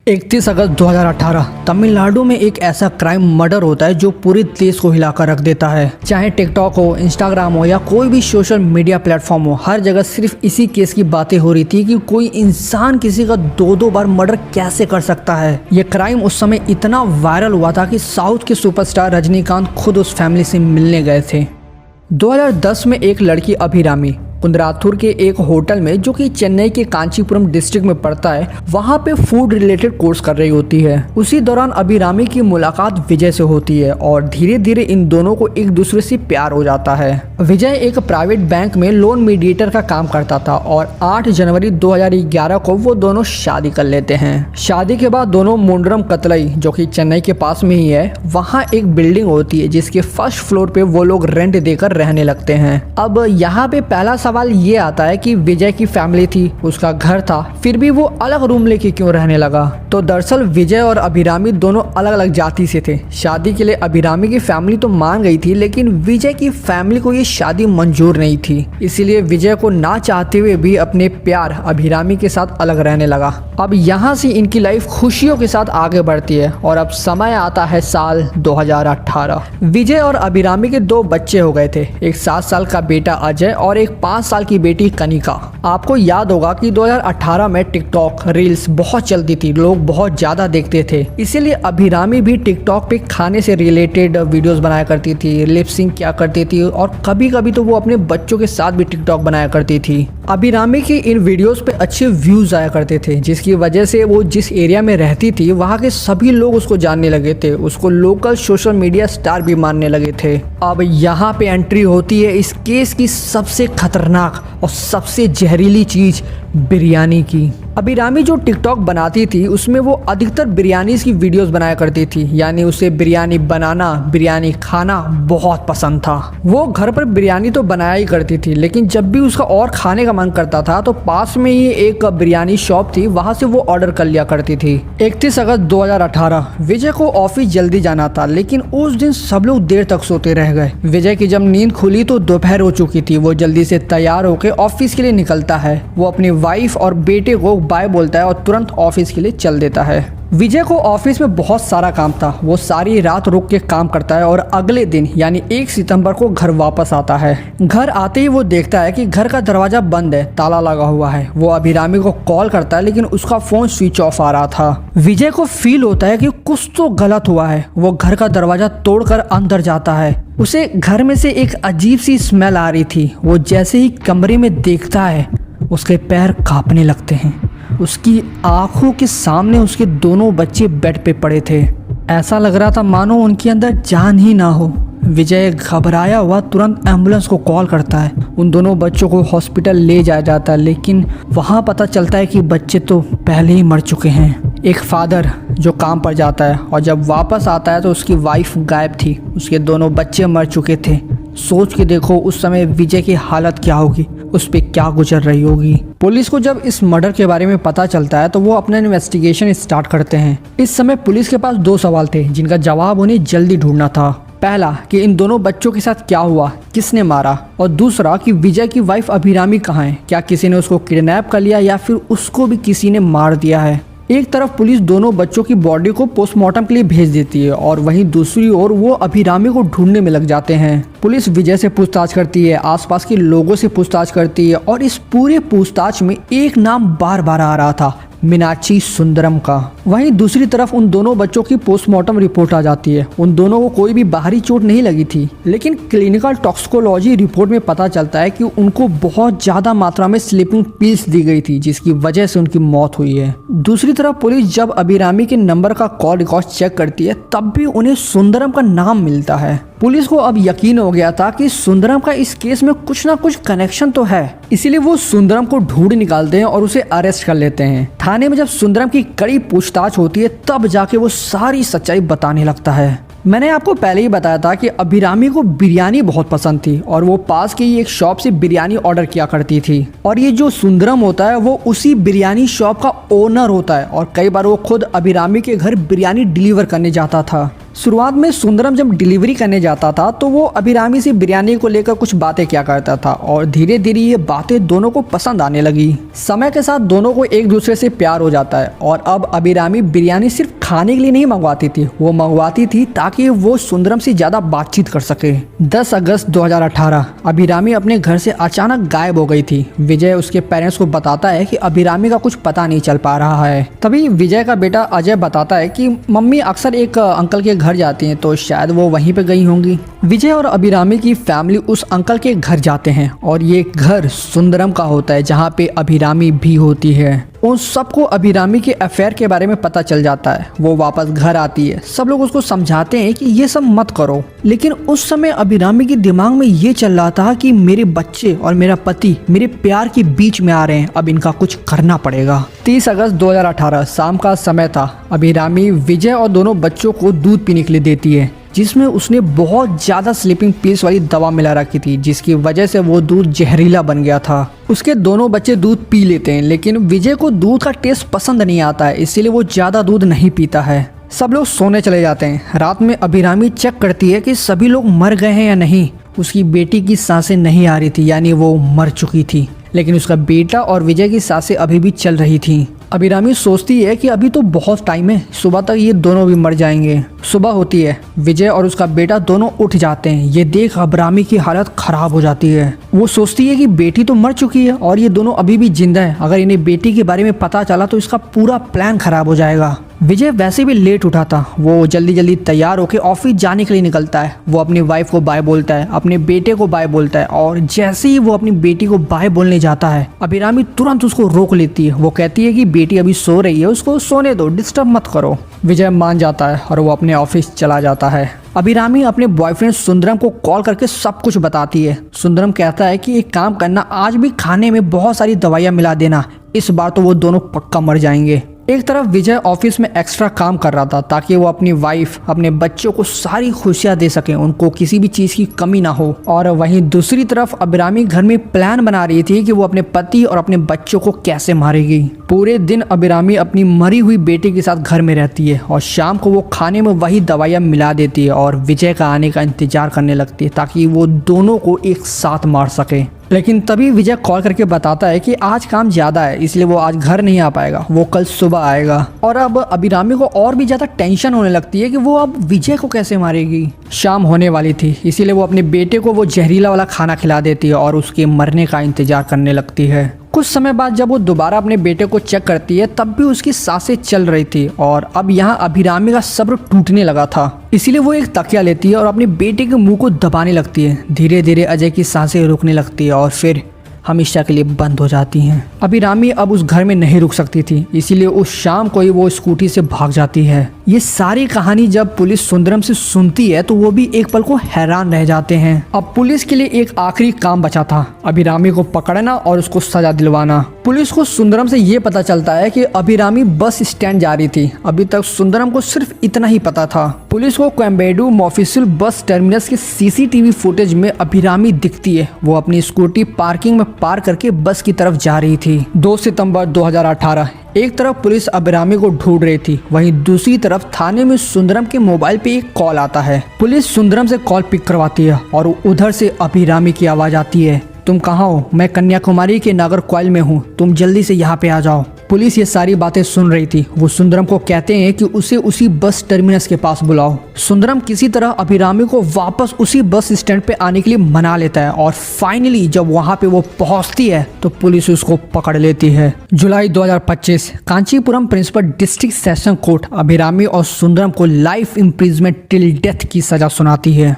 31 अगस्त 2018 तमिलनाडु में एक ऐसा क्राइम मर्डर होता है जो पूरे देश को हिलाकर रख देता है। चाहे टिकटॉक हो, इंस्टाग्राम हो या कोई भी सोशल मीडिया प्लेटफॉर्म हो, हर जगह सिर्फ इसी केस की बातें हो रही थी कि कोई इंसान किसी का दो बार मर्डर कैसे कर सकता है। ये क्राइम उस समय इतना वायरल हुआ था कि साउथ के सुपरस्टार रजनीकांत खुद उस फैमिली से मिलने गए थे। 2010 में एक लड़की अभिरामी कुंद्राथुर के एक होटल में, जो कि चेन्नई के कांचीपुरम डिस्ट्रिक्ट में पड़ता है, वहां पे फूड रिलेटेड कोर्स कर रही होती है। उसी दौरान अभिरामी की मुलाकात विजय से होती है और धीरे धीरे इन दोनों को एक दूसरे से प्यार हो जाता है। विजय एक प्राइवेट बैंक में लोन मीडिएटर का काम करता था और 8 जनवरी 2011 को वो दोनों शादी कर लेते हैं। शादी के बाद दोनों मुंडरम कतलई, जो कि चेन्नई के पास में ही है, वहाँ एक बिल्डिंग होती है जिसके फर्स्ट फ्लोर पे वो लोग रेंट देकर रहने लगते हैं। अब यहाँ पे पहला सवाल ये आता है कि विजय की फैमिली थी, उसका घर था, फिर भी वो अलग रूम लेके क्यों रहने लगा। तो दरअसल विजय और अभिरामी दोनों अलग अलग जाति से थे। शादी के लिए अभिरामी की फैमिली तो मान गई थी, लेकिन विजय की फैमिली को ये शादी मंजूर नहीं थी। इसीलिए विजय को ना चाहते हुए भी अपने प्यार अभिरामी के साथ अलग रहने लगा। अब यहाँ से इनकी लाइफ खुशियों के साथ आगे बढ़ती है और अब समय आता है साल 2018। विजय और अभिरामी के 2 बच्चे हो गए थे, एक 7 साल का बेटा अजय और एक 5 साल की बेटी कनिका। आपको याद होगा कि 2018 में टिकटॉक रील्स बहुत चलती थी, लोग बहुत ज्यादा देखते थे। इसीलिए अभिरामी भी टिकटॉक पे खाने से रिलेटेड वीडियोस बनाया करती थी, लिप सिंक किया करती थी और कभी कभी तो वो अपने बच्चों के साथ भी टिकटॉक बनाया करती थी। अभिरामी की इन वीडियोस पे अच्छे व्यूज आया करते थे, जिसकी वजह से वो जिस एरिया में रहती थी वहाँ के सभी लोग उसको जानने लगे थे, उसको लोकल सोशल मीडिया स्टार भी मानने लगे थे। अब यहाँ पे एंट्री होती है इस केस की सबसे खतरनाक और सबसे जहरीली चीज, बिरयानी की। अभिरामी जो टिकटॉक बनाती थी उसमें वो अधिकतर बिरयानी की वीडियोस बनाया करती थी, यानी उसे बिरयानी बनाना, बिरयानी खाना बहुत पसंद था। वो घर पर बिरयानी तो बनाया ही करती थी, लेकिन जब भी उसका और खाने का मन करता था तो पास में ही एक बिरयानी शॉप थी, वहां से वो ऑर्डर कर लिया करती थी। 31 अगस्त 2018 विजय को ऑफिस जल्दी जाना था, लेकिन उस दिन सब लोग देर तक सोते रह गए। विजय की जब नींद खुली तो दोपहर हो चुकी थी। वो जल्दी से तैयार होकर ऑफिस के लिए निकलता है। वो अपनी वाइफ और बेटे को बाय बोलता है और तुरंत ऑफिस के लिए चल देता है। विजय को ऑफिस में बहुत सारा काम था, वो सारी रात रुक के काम करता है और अगले दिन यानी 1 सितंबर को घर वापस आता है। घर आते ही वो देखता है कि घर का दरवाजा बंद है, ताला लगा हुआ है। वो अभिरामी को कॉल करता है, लेकिन उसका फोन स्विच ऑफ आ रहा था। विजय को फील होता है कि कुछ तो गलत हुआ है। वो घर का दरवाजा तोड़कर अंदर जाता है। उसे घर में से एक अजीब सी स्मेल आ रही थी। वो जैसे ही कमरे में देखता है, उसके पैर कांपने लगते हैं। उसकी आंखों के सामने उसके दोनों बच्चे बेड पे पड़े थे। ऐसा लग रहा था मानो उनके अंदर जान ही ना हो। विजय घबराया हुआ तुरंत एम्बुलेंस को कॉल करता है। उन दोनों बच्चों को हॉस्पिटल ले जाया जाता है, लेकिन वहाँ पता चलता है कि बच्चे तो पहले ही मर चुके हैं। एक फादर जो काम पर जाता है और जब वापस आता है तो उसकी वाइफ गायब थी, उसके दोनों बच्चे मर चुके थे। सोच के देखो उस समय विजय की हालत क्या होगी, उस पर क्या गुजर रही होगी। पुलिस को जब इस मर्डर के बारे में पता चलता है तो वो अपना इन्वेस्टिगेशन स्टार्ट करते हैं। इस समय पुलिस के पास 2 सवाल थे जिनका जवाब उन्हें जल्दी ढूंढना था। पहला कि इन दोनों बच्चों के साथ क्या हुआ, किसने मारा, और दूसरा कि विजय की वाइफ अभिरामी कहाँ है, क्या किसी ने उसको किडनैप कर लिया या फिर उसको भी किसी ने मार दिया है। एक तरफ पुलिस दोनों बच्चों की बॉडी को पोस्टमार्टम के लिए भेज देती है और वहीं दूसरी ओर वो अभिरामी को ढूंढने में लग जाते हैं। पुलिस विजय से पूछताछ करती है, आसपास के लोगों से पूछताछ करती है और इस पूरे पूछताछ में एक नाम बार बार आ रहा था, मीनाक्षी सुंदरम का। वहीं दूसरी तरफ उन दोनों बच्चों की पोस्टमार्टम रिपोर्ट आ जाती है। उन दोनों को कोई भी बाहरी चोट नहीं लगी थी, लेकिन क्लिनिकल टॉक्सिकोलॉजी रिपोर्ट में पता चलता है कि उनको बहुत ज्यादा मात्रा में स्लीपिंग पिल्स दी गई थी, जिसकी वजह से उनकी मौत हुई है। दूसरी तरफ पुलिस जब अभिरामी के नंबर का कॉल रिकॉर्ड चेक करती है तब भी उन्हें सुंदरम का नाम मिलता है। पुलिस को अब यकीन हो गया था कि सुंदरम का इस केस में कुछ ना कुछ कनेक्शन तो है, इसीलिए वो सुंदरम को ढूंढ निकालते हैं और उसे अरेस्ट कर लेते हैं। थाने में जब सुंदरम की कड़ी पूछताछ होती है तब जाके वो सारी सच्चाई बताने लगता है। मैंने आपको पहले ही बताया था कि अभिरामी को बिरयानी बहुत पसंद थी और वो पास की ही एक शॉप से बिरयानी ऑर्डर किया करती थी। और ये जो सुंदरम होता है वो उसी बिरयानी शॉप का ओनर होता है और कई बार वो खुद अभिरामी के घर बिरयानी डिलीवर करने जाता था। शुरुआत में सुंदरम जब डिलीवरी करने जाता था तो वो अभिरामी से बिरयानी को लेकर कुछ बातें किया करता था और धीरे धीरे ये बातें दोनों को पसंद आने लगी। समय के साथ दोनों को एक दूसरे से प्यार हो जाता है और अब अभिरामी बिरयानी सिर्फ खाने के लिए नहीं मंगवाती थी, वो मंगवाती थी ताकि वो सुंदरम से ज्यादा बातचीत कर सके। 10 अगस्त 2018 अभिरामी अपने घर से अचानक गायब हो गई थी। विजय उसके पेरेंट्स को बताता है कि अभिरामी का कुछ पता नहीं चल पा रहा है। तभी विजय का बेटा अजय बताता है कि मम्मी अक्सर एक अंकल के घर जाती हैं, तो शायद वो वहीं पे गई होंगी। विजय और अभिरामी की फैमिली उस अंकल के घर जाते हैं और ये घर सुंदरम का होता है जहाँ पे अभिरामी भी होती है। उन सबको अभिरामी के अफेयर के बारे में पता चल जाता है। वो वापस घर आती है, सब लोग उसको समझाते हैं कि ये सब मत करो, लेकिन उस समय अभिरामी के दिमाग में ये चल रहा था कि मेरे बच्चे और मेरा पति मेरे प्यार के बीच में आ रहे हैं, अब इनका कुछ करना पड़ेगा। 30 अगस्त 2018 शाम का समय था। अभिरामी विजय और दोनों बच्चों को दूध पीने के लिए देती है, जिसमें उसने बहुत ज़्यादा स्लीपिंग पिल्स वाली दवा मिला रखी थी, जिसकी वजह से वो दूध जहरीला बन गया था। उसके दोनों बच्चे दूध पी लेते हैं, लेकिन विजय को दूध का टेस्ट पसंद नहीं आता है, इसीलिए वो ज़्यादा दूध नहीं पीता है। सब लोग सोने चले जाते हैं। रात में अभिरामी चेक करती है कि सभी लोग मर गए हैं या नहीं। उसकी बेटी की सांसें नहीं आ रही थी, यानी वो मर चुकी थी, लेकिन उसका बेटा और विजय की सांसें अभी भी चल रही थी। अभिरामी सोचती है कि अभी तो बहुत टाइम है, सुबह तक ये दोनों भी मर जाएंगे। सुबह होती है, विजय और उसका बेटा दोनों उठ जाते हैं। ये देख अभिरामी की हालत खराब हो जाती है। वो सोचती है कि बेटी तो मर चुकी है और ये दोनों अभी भी जिंदा है। अगर इन्हें बेटी के बारे में पता चला तो इसका पूरा प्लान खराब हो जाएगा। विजय वैसे भी लेट उठा था, वो जल्दी जल्दी तैयार होकर ऑफिस जाने के लिए निकलता है। वो अपनी वाइफ को बाय बोलता है, अपने बेटे को बाय बोलता है, और जैसे ही वो अपनी बेटी को बाय बोलने जाता है अभिरामी तुरंत उसको रोक लेती है। वो कहती है कि बेटी अभी सो रही है, उसको सोने दो, डिस्टर्ब मत करो। विजय मान जाता है और वो अपने ऑफिस चला जाता है। अभिरामी अपने बॉयफ्रेंड सुंदरम को कॉल करके सब कुछ बताती है। सुंदरम कहता है कि एक काम करना, आज भी खाने में बहुत सारी दवाइयाँ मिला देना, इस बार तो वो दोनों पक्का मर जाएंगे। एक तरफ विजय ऑफिस में एक्स्ट्रा काम कर रहा था ताकि वो अपनी वाइफ, अपने बच्चों को सारी खुशियां दे सके, उनको किसी भी चीज की कमी ना हो। और वहीं दूसरी तरफ अभिरामी घर में प्लान बना रही थी कि वो अपने पति और अपने बच्चों को कैसे मारेगी। पूरे दिन अभिरामी अपनी मरी हुई बेटी के साथ घर में रहती है और शाम को वो खाने में वही दवाइयाँ मिला देती है और विजय का आने का इंतजार करने लगती है ताकि वो दोनों को एक साथ मार सके। लेकिन तभी विजय कॉल करके बताता है कि आज काम ज्यादा है, इसलिए वो आज घर नहीं आ पाएगा, वो कल सुबह आएगा। और अब अभिरामी को और भी ज्यादा टेंशन होने लगती है कि वो अब विजय को कैसे मारेगी। शाम होने वाली थी, इसीलिए वो अपने बेटे को वो जहरीला वाला खाना खिला देती है और उसके मरने का इंतजार करने लगती है। कुछ समय बाद जब वो दोबारा अपने बेटे को चेक करती है तब भी उसकी सांसें चल रही थी और अब यहाँ अभिरामी का सब्र टूटने लगा था। इसीलिए वो एक तकिया लेती है और अपने बेटे के मुंह को दबाने लगती है। धीरे धीरे अजय की सांसें रुकने लगती है और फिर हमेशा के लिए बंद हो जाती हैं। अभिरामी अब उस घर में नहीं रुक सकती थी, इसीलिए उस शाम को ही वो स्कूटी से भाग जाती है। ये सारी कहानी जब पुलिस सुंदरम से सुनती है तो वो भी एक पल को हैरान रह जाते हैं। अब पुलिस के लिए एक आखिरी काम बचा था, अभिरामी को पकड़ना और उसको सजा दिलवाना। पुलिस को सुंदरम से ये पता चलता है कि अभिरामी बस स्टैंड जा रही थी। अभी तक सुंदरम को सिर्फ इतना ही पता था। पुलिस को कोयम्बेडु ऑफिशियल बस टर्मिनस के सीसीटीवी फुटेज में अभिरामी दिखती है। वो अपनी स्कूटी पार्किंग में पार करके बस की तरफ जा रही थी। 2 सितंबर 2018 एक तरफ पुलिस अभिरामी को ढूंढ रही थी, वहीं दूसरी तरफ थाने में सुंदरम के मोबाइल पे एक कॉल आता है। पुलिस सुंदरम से कॉल पिक करवाती है और उधर से अभिरामी की आवाज आती है, तुम कहाँ हो? मैं कन्याकुमारी के नागरकोइल में हूँ, तुम जल्दी से यहाँ पे आ जाओ। पुलिस ये सारी बातें सुन रही थी। वो सुंदरम को कहते हैं कि उसे उसी बस टर्मिनस के पास बुलाओ। सुंदरम किसी तरह अभिरामी को वापस उसी बस स्टैंड पे आने के लिए मना लेता है और फाइनली जब वहाँ पे वो पहुँचती है तो पुलिस उसको पकड़ लेती है। जुलाई 2025 Kanchipuram principal district session court Abhirami और सुंदरम को लाइफ इम्प्रिजमेंट टिल डेथ की सजा सुनाती है।